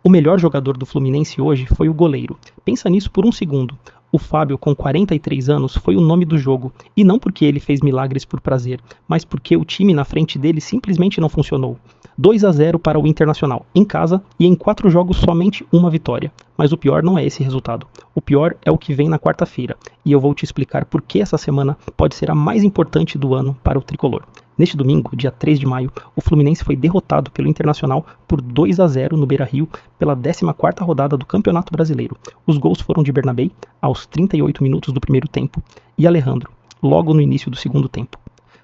O melhor jogador do Fluminense hoje foi o goleiro. Pensa nisso por um segundo. O Fábio, com 43 anos, foi o nome do jogo, e não porque ele fez milagres por prazer, mas porque o time na frente dele simplesmente não funcionou. 2-0 para o Internacional, em casa, e em 4 jogos somente uma vitória. Mas o pior não é esse resultado. O pior é o que vem na quarta-feira, e eu vou te explicar por que essa semana pode ser a mais importante do ano para o tricolor. Neste domingo, dia 3 de maio, o Fluminense foi derrotado pelo Internacional por 2-0 no Beira-Rio pela 14ª rodada do Campeonato Brasileiro. Os gols foram de Bernabei, aos 38 minutos do primeiro tempo, e Alejandro, logo no início do segundo tempo.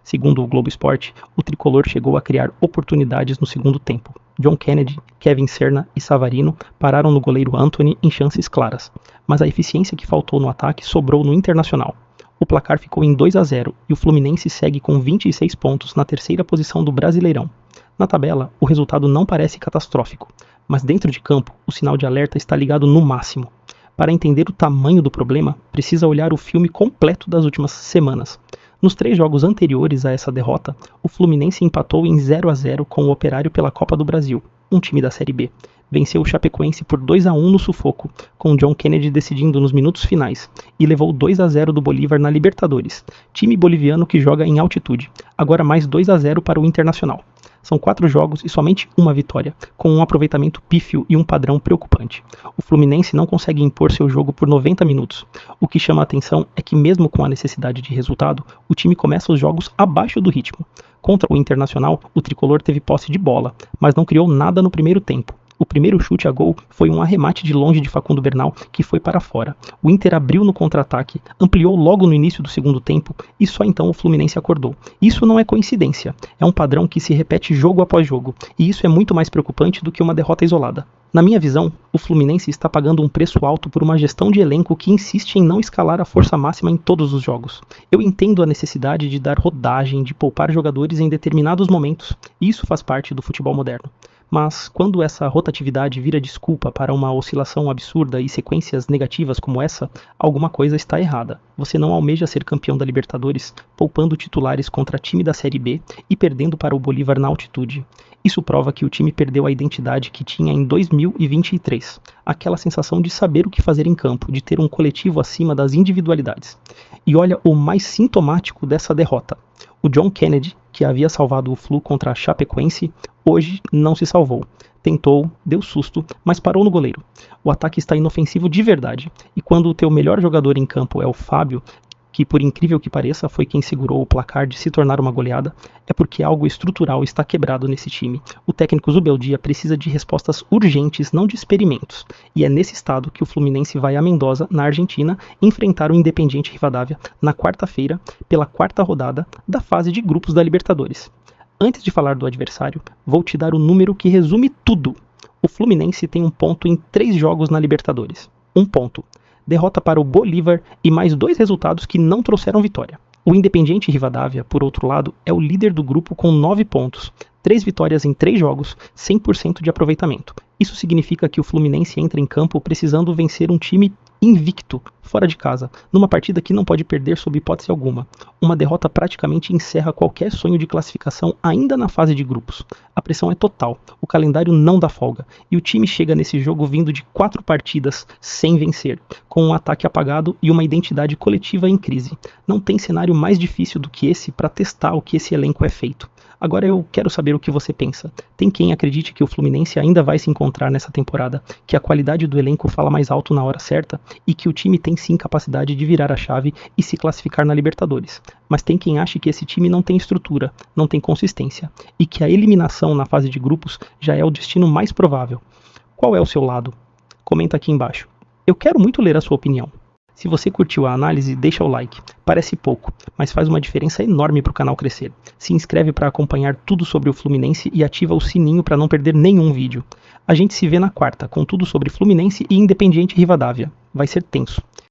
Segundo o Globo Esporte, o tricolor chegou a criar oportunidades no segundo tempo. John Kennedy, Kevin Serna e Savarino pararam no goleiro Antony em chances claras, mas a eficiência que faltou no ataque sobrou no Internacional. O placar ficou em 2-0 e o Fluminense segue com 26 pontos na terceira posição do Brasileirão. Na tabela, o resultado não parece catastrófico, mas dentro de campo, o sinal de alerta está ligado no máximo. Para entender o tamanho do problema, precisa olhar o filme completo das últimas semanas. Nos 3 jogos anteriores a essa derrota, o Fluminense empatou em 0-0 com o Operário pela Copa do Brasil, um time da Série B. Venceu o Chapecoense por 2-1 no sufoco, com John Kennedy decidindo nos minutos finais, e levou 2-0 do Bolívar na Libertadores, time boliviano que joga em altitude, agora mais 2-0 para o Internacional. São 4 jogos e somente uma vitória, com um aproveitamento pífio e um padrão preocupante. O Fluminense não consegue impor seu jogo por 90 minutos. O que chama a atenção é que mesmo com a necessidade de resultado, o time começa os jogos abaixo do ritmo. Contra o Internacional, o tricolor teve posse de bola, mas não criou nada no primeiro tempo. O primeiro chute a gol foi um arremate de longe de Facundo Bernal que foi para fora. O Inter abriu no contra-ataque, ampliou logo no início do segundo tempo e só então o Fluminense acordou. Isso não é coincidência, é um padrão que se repete jogo após jogo, e isso é muito mais preocupante do que uma derrota isolada. Na minha visão, o Fluminense está pagando um preço alto por uma gestão de elenco que insiste em não escalar a força máxima em todos os jogos. Eu entendo a necessidade de dar rodagem, de poupar jogadores em determinados momentos, e isso faz parte do futebol moderno. Mas quando essa rotatividade vira desculpa para uma oscilação absurda e sequências negativas como essa, alguma coisa está errada. Você não almeja ser campeão da Libertadores poupando titulares contra time da Série B e perdendo para o Bolívar na altitude. Isso prova que o time perdeu a identidade que tinha em 2023. Aquela sensação de saber o que fazer em campo, de ter um coletivo acima das individualidades. E olha o mais sintomático dessa derrota. O John Kennedy, que havia salvado o Flu contra a Chapecoense, hoje não se salvou. Tentou, deu susto, mas parou no goleiro. O ataque está inofensivo de verdade, e quando o teu melhor jogador em campo é o Fábio, que por incrível que pareça foi quem segurou o placar de se tornar uma goleada, é porque algo estrutural está quebrado nesse time. O técnico Zubeldia precisa de respostas urgentes, não de experimentos. E é nesse estado que o Fluminense vai a Mendoza, na Argentina, enfrentar o Independiente Rivadavia na quarta-feira, pela 4ª rodada da fase de grupos da Libertadores. Antes de falar do adversário, vou te dar o número que resume tudo. O Fluminense tem 1 ponto em 3 jogos na Libertadores. 1 ponto. Derrota para o Bolívar e mais 2 resultados que não trouxeram vitória. O Independiente Rivadavia, por outro lado, é o líder do grupo com 9 pontos, 3 vitórias em 3 jogos, 100% de aproveitamento. Isso significa que o Fluminense entra em campo precisando vencer um time invicto, fora de casa, numa partida que não pode perder sob hipótese alguma. Uma derrota praticamente encerra qualquer sonho de classificação ainda na fase de grupos. A pressão é total, o calendário não dá folga, e o time chega nesse jogo vindo de 4 partidas sem vencer, com um ataque apagado e uma identidade coletiva em crise. Não tem cenário mais difícil do que esse para testar o que esse elenco é feito. Agora eu quero saber o que você pensa. Tem quem acredite que o Fluminense ainda vai se encontrar nessa temporada, que a qualidade do elenco fala mais alto na hora certa e que o time tem sim capacidade de virar a chave e se classificar na Libertadores. Mas tem quem ache que esse time não tem estrutura, não tem consistência e que a eliminação na fase de grupos já é o destino mais provável. Qual é o seu lado? Comenta aqui embaixo. Eu quero muito ler a sua opinião. Se você curtiu a análise, deixa o like. Parece pouco, mas faz uma diferença enorme para o canal crescer. Se inscreve para acompanhar tudo sobre o Fluminense e ativa o sininho para não perder nenhum vídeo. A gente se vê na quarta, com tudo sobre Fluminense e Independiente Rivadavia. Vai ser tenso.